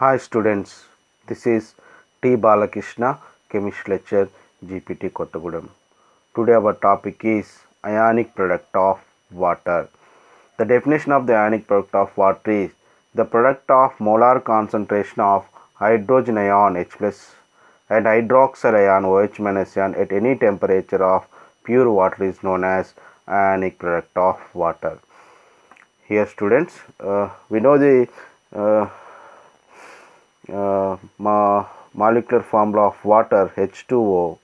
Hi students, this is T. Balakrishna, Chemistry Lecture, GPT Kottagudem. Today our topic is ionic product of water. The definition of the ionic product of water is the product of molar concentration of hydrogen ion H plus and hydroxyl ion OH minus ion at any temperature of pure water is known as ionic product of water. Here students, we know the molecular formula of water H2O.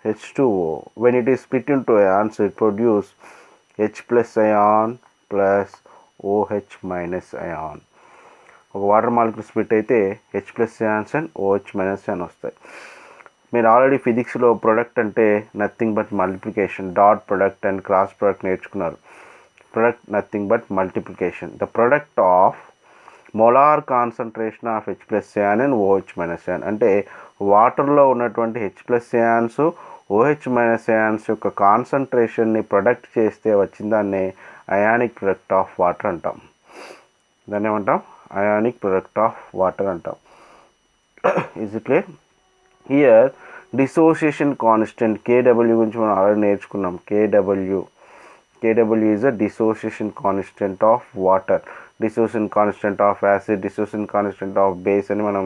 H2O, when it is split into ions, it produces H plus ion plus OH minus ion. ఒక water molecule split అయితే H plus ions and OH minus ion వస్తాయి. మీరు already ఫిజిక్స్లో product అంటే nothing but multiplication, dot product and cross product నేర్చుకున్నారు. Product nothing but multiplication. The product of molar concentration of H plus ion and OH minus ion అంటే వాటర్లో ఉన్నటువంటి H plus ions OH minus ions యొక్క కాన్సన్ట్రేషన్ని product చేస్తే వచ్చిన దాన్ని ionic product of water అంటాం. దాన్ని ఏమంటాం? అయానిక్ ప్రొడక్ట్ ఆఫ్ వాటర్ అంటాం. Is it clear? Here dissociation constant KW గురించి మనం ఆల్రెడీ నేర్చుకున్నాం. KW is a dissociation constant of water, dissociation constant of acid, dissociation constant of base అని మనం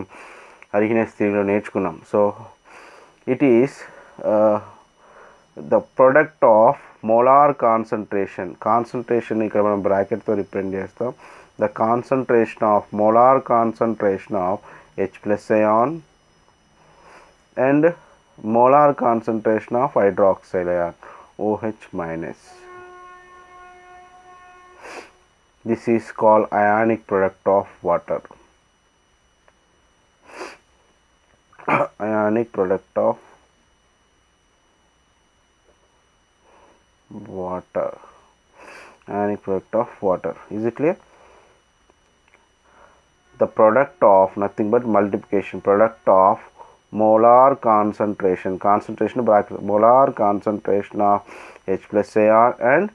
అరిగినెస్ థియరీలో నేర్చుకున్నాం. So it is the product of molar concentration ఇక్కడ మనం బ్రాకెట్తో represent చేస్తాం. The concentration of molar concentration of H plus ion and molar concentration of hydroxyl ion OH minus. This is called ionic product of water. Ionic product of water. Ionic product of water. Is it clear? The product of nothing but multiplication. Product of molar concentration bracket molar concentration of H plus ion and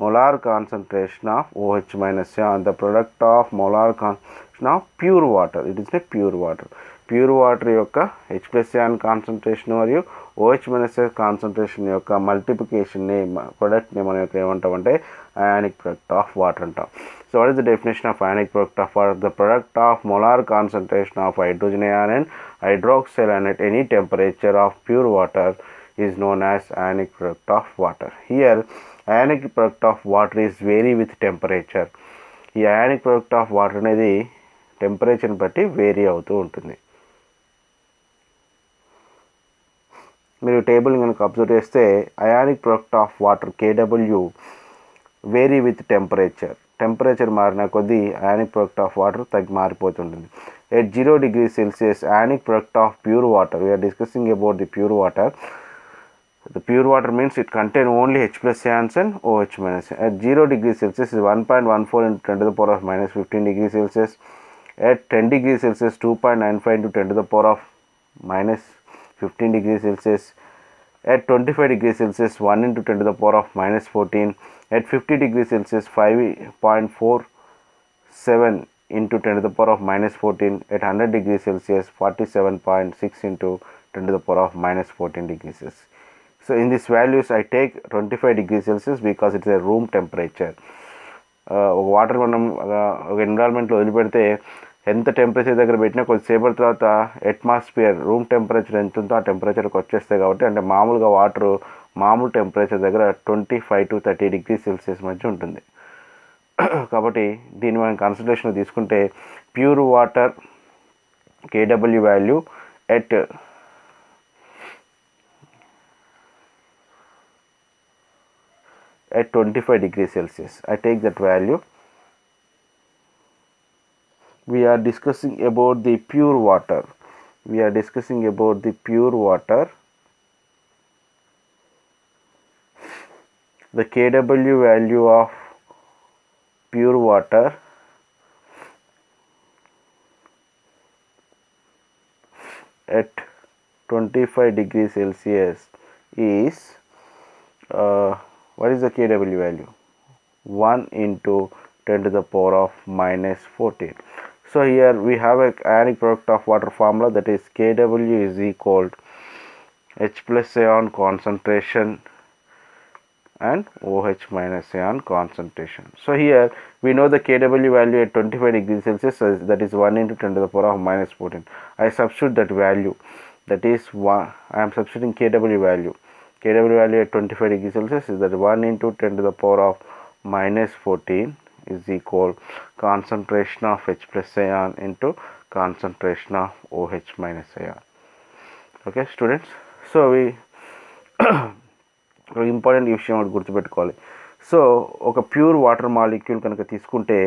molar concentration of OH minus ion. The product of molar concentration of pure water. It is a pure water. Pure water యొక్క H plus ion concentration మరియు OH minus concentration యొక్క మల్టిప్లికేషన్ని ప్రొడక్ట్ని మనం ఇక్కడ ఏమంటామంటే ionic product of water అంటాం. So what is the definition of ionic product of water? The product of molar concentration of hydrogen ion and hydroxyl ion at any temperature of pure water is known as ionic product of water. Here ionic product of water is vary with temperature. ఈ ionic product of water అనేది టెంపరేచర్ని బట్టి vary అవుతూ ఉంటుంది. మీరు table కనుక observe చేస్తే ionic product of water KW vary with temperature మారిన కొద్దీ అయానిక్ ప్రొడక్ట్ ఆఫ్ వాటర్ మారిపోతుంటుంది. At 0 degrees Celsius ionic product of pure water, we are discussing about the pure water. The pure water means it contain only H plus ions and OH minus. At 0 degrees Celsius is 1.14 into 10 to the power of minus 15 degrees Celsius. At 10 degrees Celsius 2.95 into 10 to the power of minus 15 degrees Celsius. At 25 degrees Celsius 1 into 10 to the power of minus 14. At 50 degrees Celsius 5.47 into 10 to the power of minus 14. At 100 degrees Celsius 47.6 into 10 to the power of minus 14 degrees Celsius. So in these values I take 25 degrees Celsius because it is a room temperature. Water మనం ఒక ఎన్విరాన్మెంట్లో వదిలిపెడితే ఎంత temperature దగ్గర పెట్టినా కొద్దిసేపటి తర్వాత atmosphere room temperature ఎంత ఉందో ఆ టెంపరేచర్కి వచ్చేస్తాయి. కాబట్టి అంటే మామూలుగా వాటర్ మామూలు టెంపరేచర్ దగ్గర 25 to 30 degrees Celsius మధ్య ఉంటుంది. కాబట్టి దీన్ని మనం కన్సిడరేషన్ తీసుకుంటే pure water KW value at 25 degrees Celsius. I take that value. We are discussing about the pure water. The KW value of pure water at 25 degrees Celsius is what is the KW value? 1 into 10 to the power of minus 14. So here we have a ionic product of water formula, that is Kw is equal to H plus ion concentration and OH minus ion concentration. So here we know the Kw value at 25 degrees Celsius, that is 1 into 10 to the power of minus 14. I substitute that value, that is 1. I am substituting Kw value. Kw value at 25 degrees Celsius is that 1 into 10 to the power of minus 14 is equal concentration of H plus ion into concentration of OH minus ion. Okay students, so we important విషయం ఒకటి గుర్తుపెట్టుకోవాలి. So ఒక pure water molecule కనుక తీసుకుంటే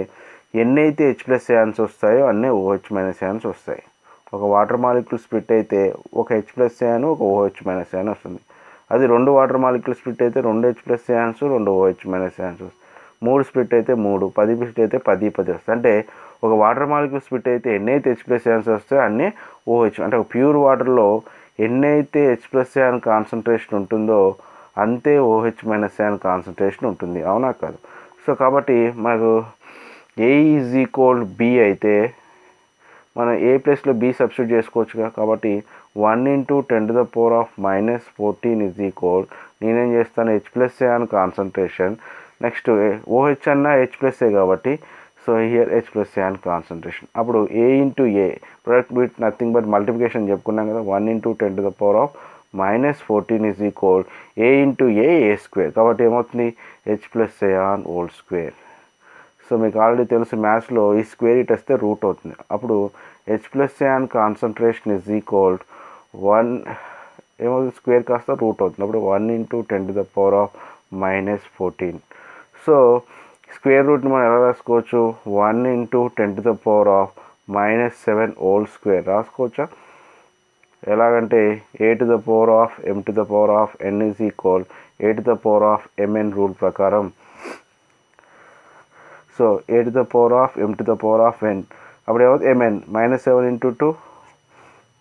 ఎన్నైతే H plus ions వస్తాయో అన్నీ OH minus ions వస్తాయి. ఒక వాటర్ మాలిక్యూల్ స్ప్లిట్ అయితే ఒక హెచ్ ప్లస్ అయాన్ ఒక ఓహెచ్ మైనస్ అయాన్ వస్తుంది. అది 2 వాటర్ మాలిక్యూల్ స్ప్లిట్ అయితే 2 H plus ions 2 OH minus ions వస్తాయి. 3 స్ప్లిట్ అయితే 3, 10 స్ప్లిట్ అయితే 10 వస్తాయి. అంటే ఒక వాటర్ మాలిక్యూల్ స్ప్లిట్ అయితే ఎన్నైతే హెచ్ ప్లస్ అయాన్స్ వస్తాయో అన్నీ ఓహెచ్, అంటే ఒక ప్యూర్ వాటర్లో ఎన్నైతే హెచ్ ప్లస్ అయాన్ కాన్సన్ట్రేషన్ ఉంటుందో అంతే ఓహెచ్ మైనస్ అయాన్ కాన్సన్ట్రేషన్ ఉంటుంది, అవునా కాదు? సో కాబట్టి మనకు ఏ ఈజ్ ఈక్వల్ బి అయితే మనం ఏ ప్లేస్లో బి సబ్స్టిట్యూట్ చేసుకోవచ్చుగా. కాబట్టి 1 into 10 to the power of minus 14 is equal, నేనేం చేస్తాను, H plus ion concentration, next OH అన్న హెచ్ ప్లస్ ఏ కాబట్టి so here H plus ion concentration. అప్పుడు A into A product with nothing but multiplication చెప్పుకున్నాం కదా, 1 into 10 to the power of minus 14 is equal a into a square. కాబట్టి ఏమవుతుంది, H plus ion whole square. So మీకు already తెలుసు మ్యాథ్స్లో ఈ square it వస్తే రూట్ అవుతుంది. అప్పుడు H plus ion concentration is equal 1 ఏమవుతుంది, స్క్వేర్ కాస్త రూట్ అవుతుంది. అప్పుడు 1 into 10 to the power of minus 14. So square రూట్ని మనం ఎలా రాసుకోవచ్చు, 1 into 10 to the power of minus 7 whole square రాసుకోవచ్చా? ఎలాగంటే A to the power of M to the power of N is equal A to the power of MN rule ప్రకారం. So A to the power of M to the power of N, అప్పుడు ఏమవుతుంది MN -7 into 2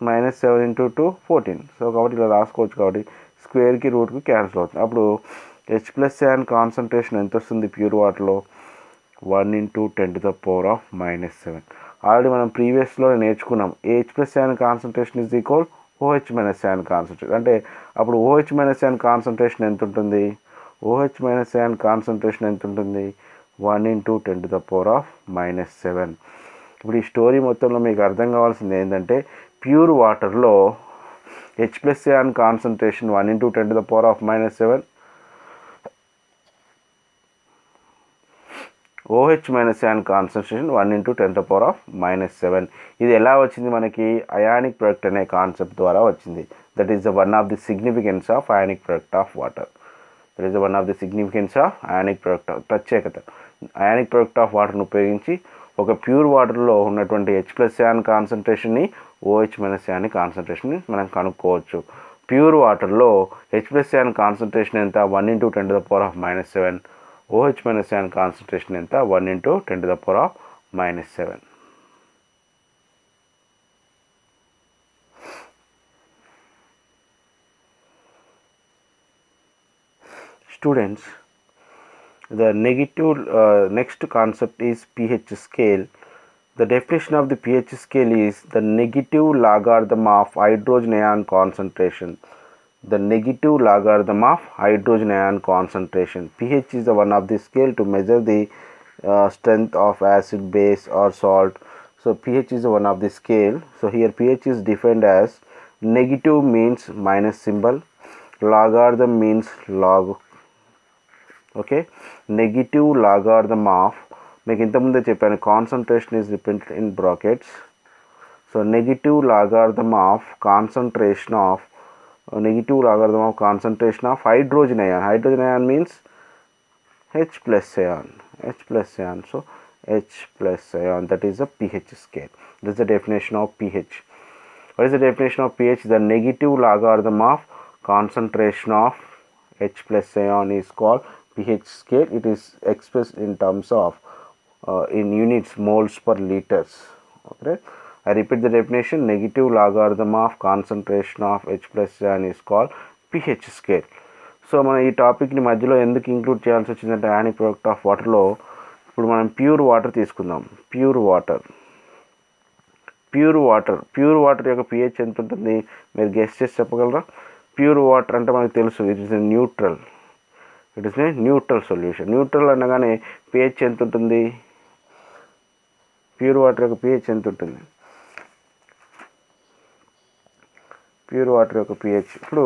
-7 into 2 14. So కాబట్టి ఇలా రాసుకోవచ్చు. కాబట్టి స్క్వేర్కి రూట్కి cancel అవుతుంది. అప్పుడు H plus ion concentration ఎంత వస్తుంది ప్యూర్ వాటర్లో, 1 into 10 to the power of -7. Already మనం ప్రీవియస్లో నేర్చుకున్నాం H plus ion concentration is equal OH minus ion concentration. అంటే అప్పుడు ఓహెచ్ మైనస్ అయాన్ కాన్సన్ట్రేషన్ ఎంత ఉంటుంది, ఓహెచ్ మైనస్ అయాన్ కాన్సన్ట్రేషన్ ఎంత ఉంటుంది, 1 into 10 to the power of -7. ఇప్పుడు ఈ స్టోరీ మొత్తంలో మీకు అర్థం కావాల్సింది ఏంటంటే ప్యూర్ వాటర్లో H plus ion concentration 1 into 10 to the power of -7, OH minus ion concentration 1 into 10 to the power of -7. ఇది ఎలా వచ్చింది మనకి, అయానిక్ ప్రొడక్ట్ అనే కాన్సెప్ట్ ద్వారా వచ్చింది. That is the one of the significance of ionic product of water. That is the one of the significance of ionic product, ప్రత్యేకత. Ionic product of వాటర్ను ఉపయోగించి ఒక ప్యూర్ వాటర్లో ఉన్నటువంటి హెచ్ ప్లస్ అయాన్ కాన్సన్ట్రేషన్ని ఓహెచ్ మైనస్ అయాన్ కాన్సన్ట్రేషన్ని మనం కనుక్కోవచ్చు. ప్యూర్ వాటర్లో హెచ్ ప్లస్ అయాన్ కాన్సన్ట్రేషన్ ఎంత, 1 into 10 to the power of -7. OH minus ion concentration ఎంత, 1 into 10 to the power of -7. Students, the negative next concept is pH scale. The definition of the pH scale is the negative logarithm of hydrogen ion concentration. The negative logarithm of hydrogen ion concentration. pH is the one of the scale to measure the strength of acid, base or salt. So pH is the one of the scale. So here pH is defined as negative means minus symbol, logarithm means log. Okay, negative logarithm of, మీకు ఇంతకుముందే చెప్పాను concentration is represented in brackets. So negative logarithm of concentration of hydrogen ion. Hydrogen ion means H plus ion. So H plus ion, that is the pH scale. This is the definition of pH. What is the definition of pH? The negative logarithm of concentration of H plus ion is called pH scale. It is expressed in terms of in units moles per liters. Okay, I repeat the definition. Negative logarithm of concentration of H plus ion is called pH scale. So మనం ఈ టాపిక్ని మధ్యలో ఎందుకు include చేయాల్సి వచ్చిందంటే ionic product of వాటర్లో ఇప్పుడు మనం ప్యూర్ వాటర్ తీసుకుందాం. ప్యూర్ వాటర్ ప్యూర్ వాటర్ యొక్క pH ఎంత ఉంటుంది? మీరు గెస్ చేసి చెప్పగలరా? ప్యూర్ వాటర్ అంటే మనకు తెలుసు, it is a neutral solution. Neutral అనగానే pH ఎంత ఉంటుంది? ప్యూర్ వాటర్ యొక్క pH ఎంత ఉంటుంది? ప్యూర్ వాటర్ యొక్క pH ఇప్పుడు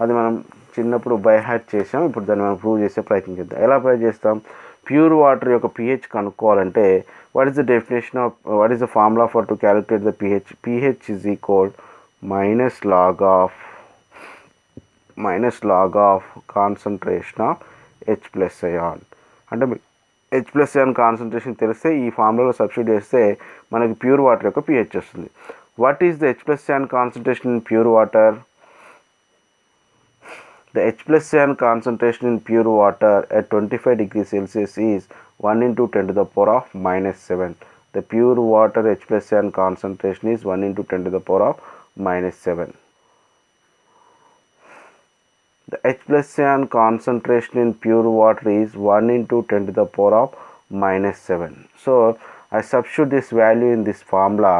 అది మనం చిన్నప్పుడు బై హార్ట్ చేసాం. ఇప్పుడు దాన్ని మనం ప్రూవ్ చేసే ప్రయత్నం చేద్దాం. ఎలా ప్రూవ్ చేస్తాం? ప్యూర్ వాటర్ యొక్క pH కనుక్కోవాలంటే what is the formula for to calculate the pH? pH is equal minus log of concentration of H plus ion. అంటే H plus ion కాన్సన్ట్రేషన్ తెలిస్తే ఈ ఫార్ములాలో సబ్స్టిట్యూట్ చేస్తే మనకి ప్యూర్ వాటర్ యొక్క pH వస్తుంది. What is the H plus ion concentration in pure water? The H plus ion concentration in pure water at 25 degrees Celsius is 1 into 10 to the power of minus 7. The pure water H plus ion concentration is 1 into 10 to the power of minus 7. The H plus ion concentration in pure water is 1 into 10 to the power of minus 7. So, I substitute this value in this formula.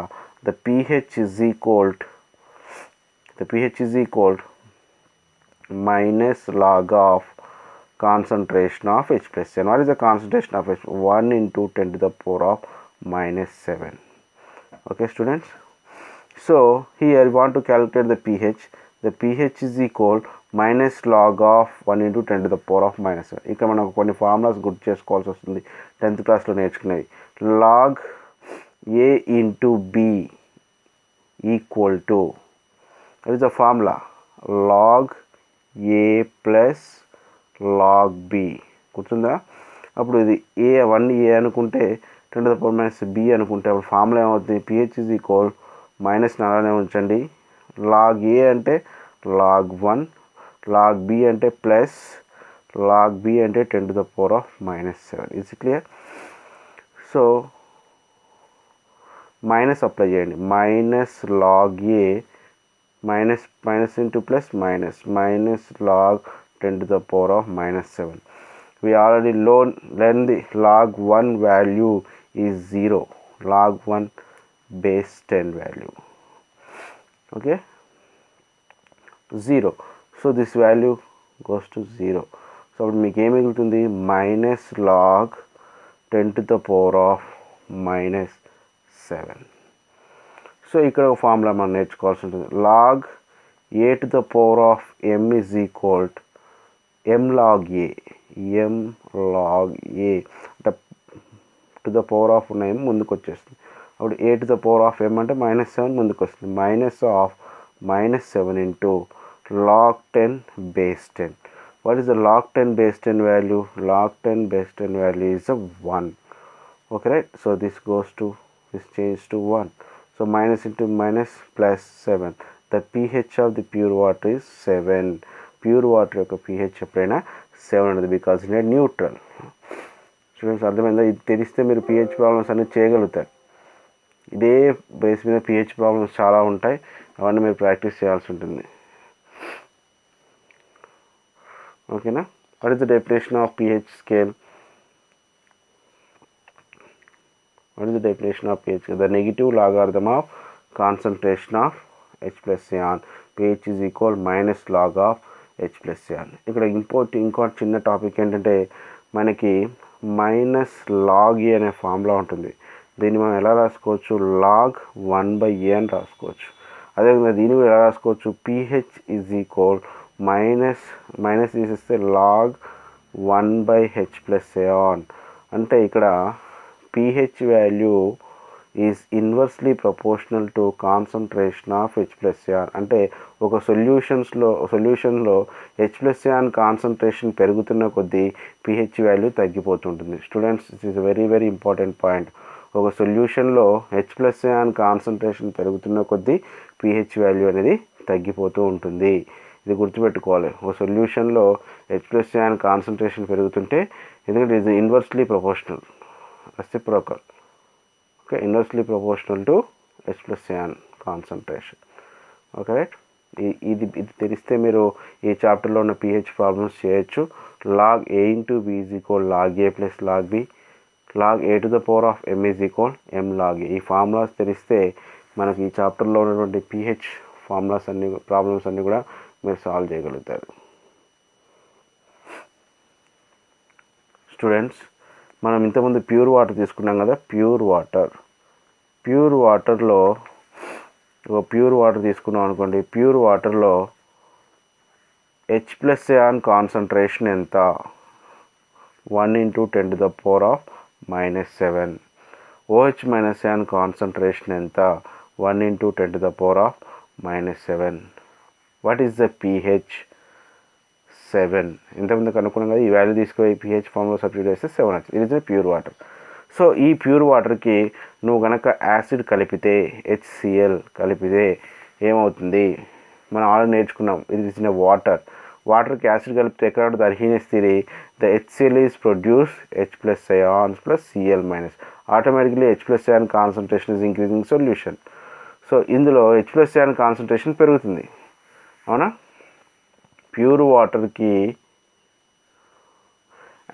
The pH is equal minus log of concentration of H plus n. What is the concentration of H? 1 into 10 to the power of minus 7. Okay, students. So here we want to calculate the pH. The pH is equal minus log of 1 into 10 to the power of minus 7. ఇక్కడ మనం కొన్ని formulas గుర్తు చేసుకోవాల్సి వస్తుంది 10th క్లాస్లో నేర్చుకునేవి. log A into B equal to, that is the formula, log A plus log B. గుర్తుందా? అప్పుడు ఇది A అనుకుంటే 10 to the power minus B అనుకుంటే అప్పుడు ఫార్ములా ఏమవుతుంది? pH is equal మైనస్ అలానే ఉంచండి. log A అంటే log 1, log B అంటే ప్లస్, log B అంటే 10 to the power of minus 7. Is clear? So minus apply చేయండి. Minus log A minus into plus minus log 10 to the power of minus 7. We already learned the log 1 value is 0. log 1 base 10 value. Okay, 0. So this value goes to 0. So మీకు ఏం మిగులుతుంది? minus log 10 to the power of minus 7. So ఇక్కడ ఒక formula మనం నేర్చుకోవాల్సి ఉంటుంది. log A to the power of m is equal to m log A. అంటే to the power of ఉన్న m ముందుకు వచ్చేస్తుంది. అప్పుడు A to the power of m అంటే మైనస్ 7 ముందుకు వస్తుంది. Minus of minus 7 into log 10 base 10. What is the log 10 base 10 value? Log 10 base 10 value is a 1. Okay, right? So this changes to 1. So minus into minus plus 7. The pH of the pure water is 7. Pure water యొక్క pH ఎప్పుడైనా 7 ఉంటుంది because it is neutral. Students అర్థమైందా? ఇది తెలిస్తే మీరు pH problems అన్ని చేయగలుగుతారు. ఇదే బేస్ మీద pH ప్రాబ్లమ్స్ చాలా ఉంటాయి, అవన్నీ మీరు ప్రాక్టీస్ చేయాల్సి ఉంటుంది. ఓకేనా? What is the definition of pH scale? What is the definition of pH? The negative logarithm of concentration of H plus ion. pH is equal minus log of H plus ion. ఇక్కడ ఇంకో చిన్న topic ఏంటంటే మనకి minus log ఏ అనే formula ఉంటుంది. దీన్ని మనం ఎలా రాసుకోవచ్చు? log 1/a అని రాసుకోవచ్చు. అదేవిధంగా దీన్ని కూడా ఎలా రాసుకోవచ్చు? pH is equal మైనస్ తీసేస్తే log 1/h plus ion. అంటే ఇక్కడ pH value is inversely proportional to concentration of H plus ion. అంటే ఒక సొల్యూషన్లో H plus ion కాన్సన్ట్రేషన్ పెరుగుతున్న కొద్దీ pH వాల్యూ తగ్గిపోతుంటుంది. Students, it is very very important point. ఒక సొల్యూషన్లో H plus ion కాన్సన్ట్రేషన్ పెరుగుతున్న కొద్దీ pH వాల్యూ అనేది తగ్గిపోతూ ఉంటుంది. ఇది గుర్తుపెట్టుకోవాలి. ఒక సొల్యూషన్లో H plus ion కాన్సన్ట్రేషన్ పెరుగుతుంటే, ఎందుకంటే ఇది inversely proportional, reciprocal, okay, inversely proportional to H plus ion concentration. Okay, right? ఇది తెలిస్తే మీరు ఈ చాప్టర్లో ఉన్న pH ప్రాబ్లమ్స్ చేయొచ్చు. log A into B is equal log A plus log B. log A to the power of m is equal m log A. ఈ formulas తెలిస్తే మనకి ఈ చాప్టర్లో ఉన్నటువంటి pH ఫార్ములాస్ అన్ని ప్రాబ్లమ్స్ అన్నీ కూడా మీరు సాల్వ్ చేయగలుగుతారు. స్టూడెంట్స్, మనం ఇంతకుముందు ప్యూర్ వాటర్ తీసుకున్నాం కదా. ప్యూర్ వాటర్లో ప్యూర్ వాటర్ తీసుకున్నాం అనుకోండి. ప్యూర్ వాటర్లో H+An కాన్సన్ట్రేషన్ ఎంత? 1 × 10⁻⁻7. OH-An కాన్సన్ట్రేషన్ ఎంత? 1 × 10⁻⁻7. What is the pH? 7. ఇంతకుముందు కనుక్కున్నాం కదా. ఈ వాల్యూ తీసుకుపోయి pH ఫామ్లో సబ్స్టిట్యూట్ చేస్తే 7 వచ్చింది. ఇది ప్యూర్ వాటర్. సో ఈ ప్యూర్ వాటర్కి నువ్వు కనుక యాసిడ్ కలిపితే, HCl కలిపితే ఏమవుతుంది? మనం ఆల్రెడీ నేర్చుకున్నాం. ఇది ఇస్ ఇన్ వాటర్కి యాసిడ్ కలిపితే ఎక్కడ ఉంటుంది? Arrhenius theory. The HCl is produce H+ions + Cl-. Automatically H+ion concentration is increasing solution. So ఇందులో H+ion కాన్సన్ట్రేషన్ పెరుగుతుంది. అవునా? ప్యూర్ వాటర్కి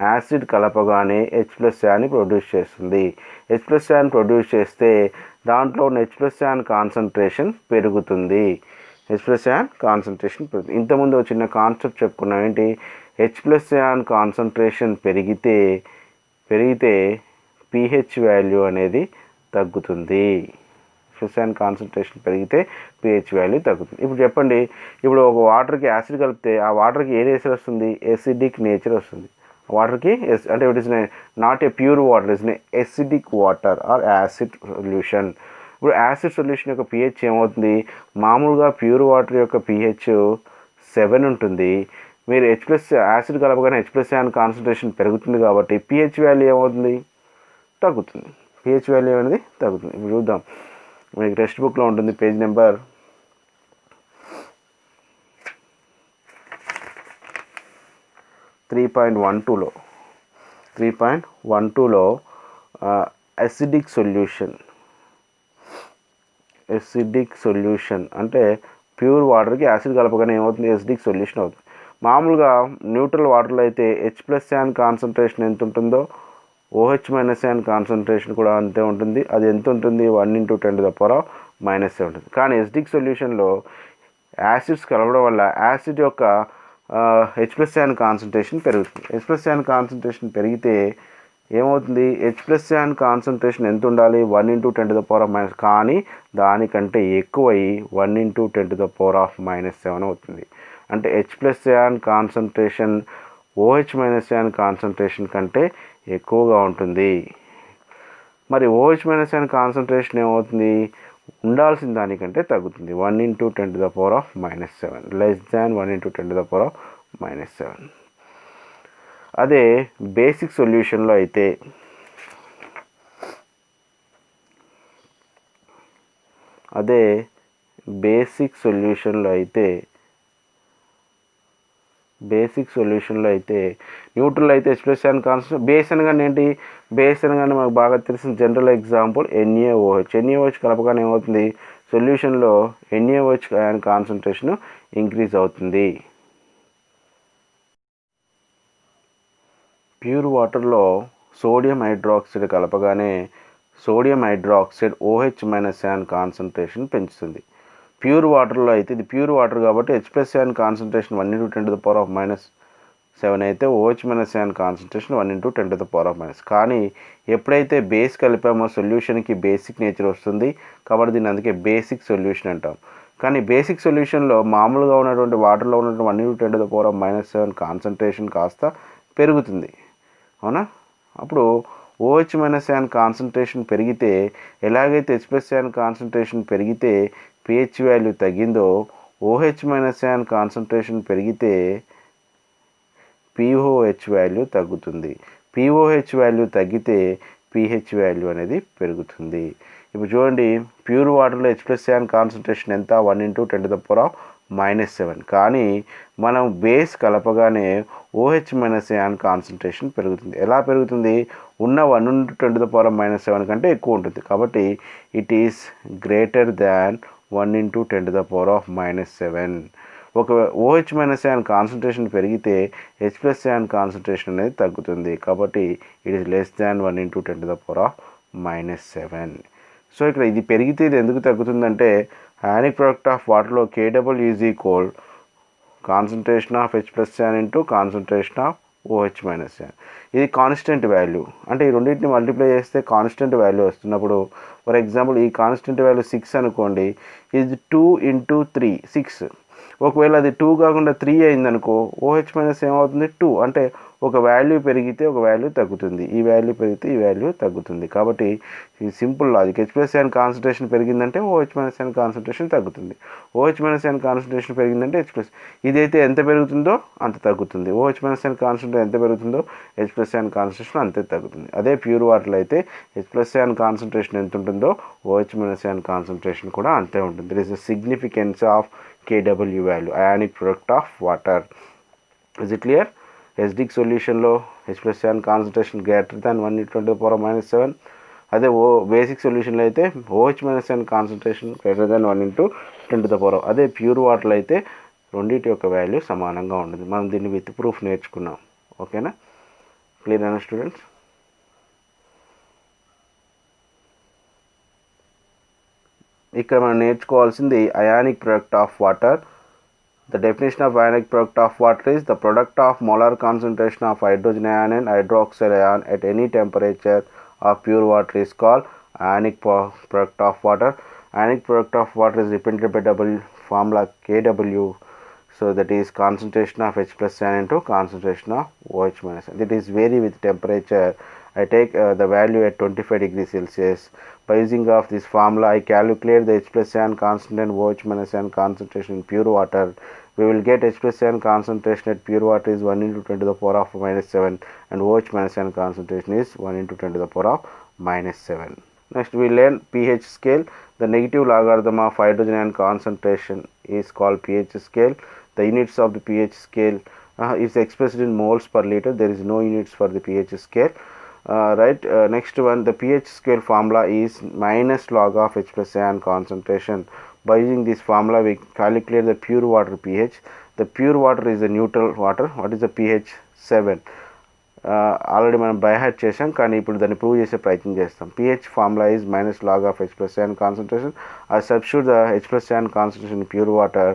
యాసిడ్ కలపగానే H+ion ప్రొడ్యూస్ చేస్తుంది. H+ion ప్రొడ్యూస్ చేస్తే దాంట్లో ఉన్న H+ion కాన్సన్ట్రేషన్ పెరుగుతుంది. H+ion కాన్సన్ట్రేషన్ పెరుగుతుంది. ఇంతకుముందు చిన్న కాన్సెప్ట్ చెప్పుకున్నాం. ఏంటి? H+ion కాన్సన్ట్రేషన్ పెరిగితే pH వాల్యూ అనేది తగ్గుతుంది. H+ion కాన్సన్ట్రేషన్ పెరిగితే pH వాల్యూ తగ్గుతుంది. ఇప్పుడు చెప్పండి, ఇప్పుడు ఒక వాటర్కి యాసిడ్ కలిపితే ఆ వాటర్కి ఏ నేచర్ వస్తుంది? ఎసిడిక్ నేచర్ వస్తుంది. వాటర్కి అంటే it is not a pure water, is acidic water or acid solution. ఇప్పుడు యాసిడ్ సొల్యూషన్ యొక్క pH ఏమవుతుంది? మామూలుగా ప్యూర్ వాటర్ యొక్క pH 7 ఉంటుంది. మీరు యాసిడ్ కలపగానే H+ion కాన్సన్ట్రేషన్ పెరుగుతుంది కాబట్టి pH వాల్యూ ఏమవుతుంది? తగ్గుతుంది. pH వాల్యూ అనేది తగ్గుతుంది. ఇప్పుడు చూద్దాం. మీకు టెక్స్ట్ బుక్లో ఉంటుంది పేజ్ నెంబర్ 3.12లో అసిడిక్ సొల్యూషన్ అంటే ప్యూర్ వాటర్కి యాసిడ్ కలపగానే ఏమవుతుంది? ఎసిడిక్ సొల్యూషన్ అవుతుంది. మామూలుగా న్యూట్రల్ వాటర్లో అయితే H+ion కాన్సన్ట్రేషన్ ఎంత ఉంటుందో OH-ion కాన్సన్ట్రేషన్ కూడా అంతే ఉంటుంది. అది ఎంత ఉంటుంది? 1 × 10⁻⁻7 ఉంటుంది. కానీ ఎసిడిక్ సొల్యూషన్లో యాసిడ్స్ కలవడం వల్ల యాసిడ్ యొక్క H+ion కాన్సన్ట్రేషన్ పెరుగుతుంది. H+ion కాన్సన్ట్రేషన్ పెరిగితే ఏమవుతుంది? H+ion కాన్సన్ట్రేషన్ ఎంత ఉండాలి? 1 × 10⁻⁻, కానీ దానికంటే ఎక్కువై 1 × 10⁻⁻7 అవుతుంది. అంటే H+ion కాన్సన్ట్రేషన్ OH-ion కాన్సన్ట్రేషన్ కంటే ఎక్కువగా ఉంటుంది. మరి OH-ion కాన్సన్ట్రేషన్ ఏమవుతుంది? ఉండాల్సిన దానికంటే తగ్గుతుంది. 1 × 10⁻⁻7, లెస్ దాన్ 1 × 10⁻⁻7. అదే బేసిక్ సొల్యూషన్లో అయితే న్యూట్రల్ అయితే H+ion కాన్సన్ట్రేషన్. బేస్ అనగానే ఏంటి? బేస్ అనగానే మనకు బాగా తెలిసిన జనరల్ ఎగ్జాంపుల్ NaOH కలపగానే ఏమవుతుంది? సొల్యూషన్లో NaOH కాన్సన్ట్రేషన్ ఇంక్రీజ్ అవుతుంది. ప్యూర్ వాటర్లో సోడియం హైడ్రాక్సైడ్ కలపగానే సోడియం హైడ్రాక్సైడ్ OH-ion కాన్సన్ట్రేషన్ పెంచుతుంది. ప్యూర్ వాటర్లో అయితే ఇది ప్యూర్ వాటర్ కాబట్టి H+ion కాన్సన్ట్రేషన్ 1 × 10⁻⁻7 అయితే OH-ion కాన్సన్ట్రేషన్ 1 × 10⁻⁻. కానీ ఎప్పుడైతే బేస్ కలిపామో సొల్యూషన్కి బేసిక్ నేచర్ వస్తుంది కాబట్టి దీన్ని అందుకే బేసిక్ సొల్యూషన్ అంటాం. కానీ బేసిక్ సొల్యూషన్లో మామూలుగా ఉన్నటువంటి వాటర్లో ఉన్నటువంటి 1 × 10⁻⁻7 కాన్సన్ట్రేషన్ కాస్త పెరుగుతుంది. అవునా? అప్పుడు OH-ion కాన్సన్ట్రేషన్ పెరిగితే, ఎలాగైతే H+ion కాన్సన్ట్రేషన్ పెరిగితే pH వాల్యూ తగ్గిందో OH-ion కాన్సన్ట్రేషన్ పెరిగితే pOH వాల్యూ తగ్గుతుంది. pOH వాల్యూ తగ్గితే pH వాల్యూ అనేది పెరుగుతుంది. ఇప్పుడు చూడండి, ప్యూర్ వాటర్లో H+ion కాన్సన్ట్రేషన్ ఎంత? 1 × 10⁻⁻7. కానీ మనం బేస్ కలపగానే OH-ion కాన్సన్ట్రేషన్ పెరుగుతుంది. ఎలా పెరుగుతుంది? ఉన్న 1 × 10⁻⁻7 కంటే ఎక్కువ ఉంటుంది. కాబట్టి ఇట్ ఈస్ గ్రేటర్ దాన్ 1 × 10⁻⁻7. ఒక OH-ion కాన్సన్ట్రేషన్ పెరిగితే H+ion కాన్సన్ట్రేషన్ అనేది తగ్గుతుంది. కాబట్టి it is less than 1 × 10⁻⁻7. So ఇక్కడ ఇది పెరిగితే ఇది ఎందుకు తగ్గుతుందంటే అయానిక్ ప్రోడక్ట్ ఆఫ్ వాటర్లో KW is equal concentration of H+CN into concentration of OH minus CN. ఇది కాన్స్టెంట్ వాల్యూ, అంటే ఈ రెండింటిని మల్టిప్లై చేస్తే కాన్స్టెంట్ వాల్యూ వస్తున్నప్పుడు, ఫర్ ఎగ్జాంపుల్ ఈ కాన్స్టెంట్ వాల్యూ 6 అనుకోండి, ఇది 2 × 3 6. ఒకవేళ అది 2 కాకుండా 3 అయిందనుకో, OH మైనస్ ఏమవుతుంది 2. అంటే ఒక వాల్యూ పెరిగితే ఒక వాల్యూ తగ్గుతుంది, ఈ వాల్యూ పెరిగితే ఈ వాల్యూ తగ్గుతుంది. కాబట్టి ఈ సింపుల్ లాజిక్, H+CN కాన్సన్ట్రేషన్ పెరిగిందంటే OH మైనస్ CN కాన్సన్ట్రేషన్ తగ్గుతుంది, OH మైనస్ CN కాన్సన్ట్రేషన్ పెరిగిందంటే H+. ఇదైతే ఎంత పెరుగుతుందో అంత తగ్గుతుంది, OH మైనస్ CN కాన్సన్ట్రేషన్ ఎంత పెరుగుతుందో H+CN కాన్సన్ట్రేషన్ అంతే తగ్గుతుంది. అదే ప్యూర్ వాటర్లో అయితే H+CN కాన్సన్ట్రేషన్ ఎంత ఉంటుందో OH మైనస్ CN కాన్సన్ట్రేషన్ కూడా అంతే ఉంటుంది. This is the significance of KW value, ionic product of water. Is it clear? Acidic సొల్యూషన్లో H+CN కాన్సన్ట్రేషన్ గ్రేటర్ దాన్ 1 × 10⁻⁷. అదే బేసిక్ సొల్యూషన్లో అయితే OH minus CN concentration greater than 1 × 10⁻. అదే ప్యూర్ వాటర్లో అయితే రెండింటి యొక్క వాల్యూ సమానంగా ఉంటుంది. మనం దీన్ని విత్ ప్రూఫ్ నేర్చుకున్నాం. ఓకేనా? క్లియర్ అయినా స్టూడెంట్స్? ఇక్కడ మనం నేర్చుకోవాల్సింది ionic product of water. The definition of ionic product of water is the product of molar concentration of hydrogen ion and hydroxyl ion at any temperature of pure water is called ionic product of water. Ionic product of water is represented by double formula KW. So that is concentration of H+CN into concentration of OH minus. It is vary with temperature. I take the value at 25 degrees Celsius. By using of this formula, I calculate the H+CN concentration and OH minus CN concentration in pure water. We will get H+CN concentration at pure water is 1 × 10⁻⁻⁷, and OH minus CN concentration is 1 × 10⁻⁻⁷. Next we learn pH scale. The negative logarithm of hydrogen ion concentration is called pH scale. The units of the pH scale is expressed in moles per liter. There is no units for the pH scale. Right. Next one, the pH scale formula is minus log of H+CN concentration. By using this formula, we calculate the pure water pH. The pure water is a neutral water. What is the pH? 7. Already మనం by heart చేసాం, కానీ ఇప్పుడు దాన్ని prove చేసే ప్రయత్నం చేస్తాం. pH formula is minus log of H+CN concentration. I substitute the H+CN concentration in pure water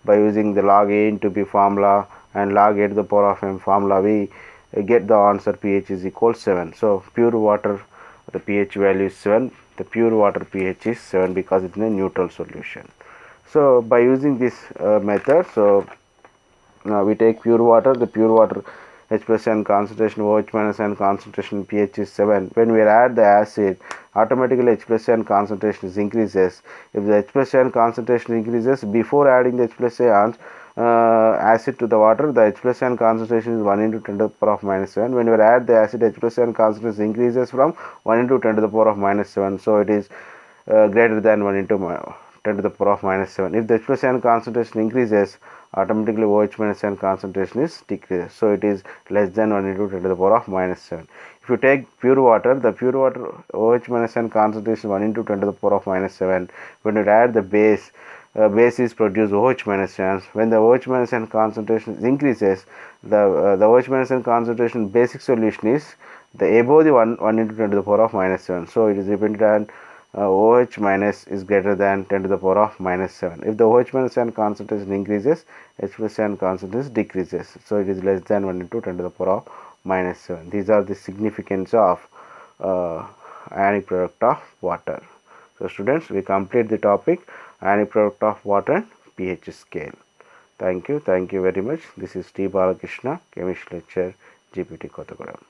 by using the log A into B formula and log A to the power of M formula. We get the answer pH is equal 7. So pure water, the pH value is 7. The pure water pH is 7 because it's in a neutral solution. So by using this method, so now we take pure water. The pure water H+CN concentration, OH minus CN concentration, pH is 7. When we add the acid, automatically H+CN concentration increases. If the H+CN concentration increases, before adding the H+CN acid to the water, the H+CN concentration is 1 × 10⁻⁷. When you add the acid, H+CN concentration increases from 1 × 10⁻⁷. So it is greater than 1 × 10⁻⁷. If the H+CN concentration increases, automatically OH minus CN concentration is decreases. So it is less than 1 × 10⁻⁷. If you take pure water, the pure water OH minus CN concentration 1 × 10⁻⁷. When you add the base, base is produce OH minus CN. When the OH minus CN concentration increases, the OH minus CN concentration basic solution is the above the 1 × 10⁻⁷. So it is dependent on OH minus is greater than 10⁻⁷. If the OH minus CN concentration increases, H+CN concentration decreases. So it is less than 1 × 10⁻⁷. These are the significance of ionic product of water. So students, we complete the topic ionic product of water and pH scale. Thank you very much. This is T. Balakrishna, chemistry lecturer, GPT Kottagudem.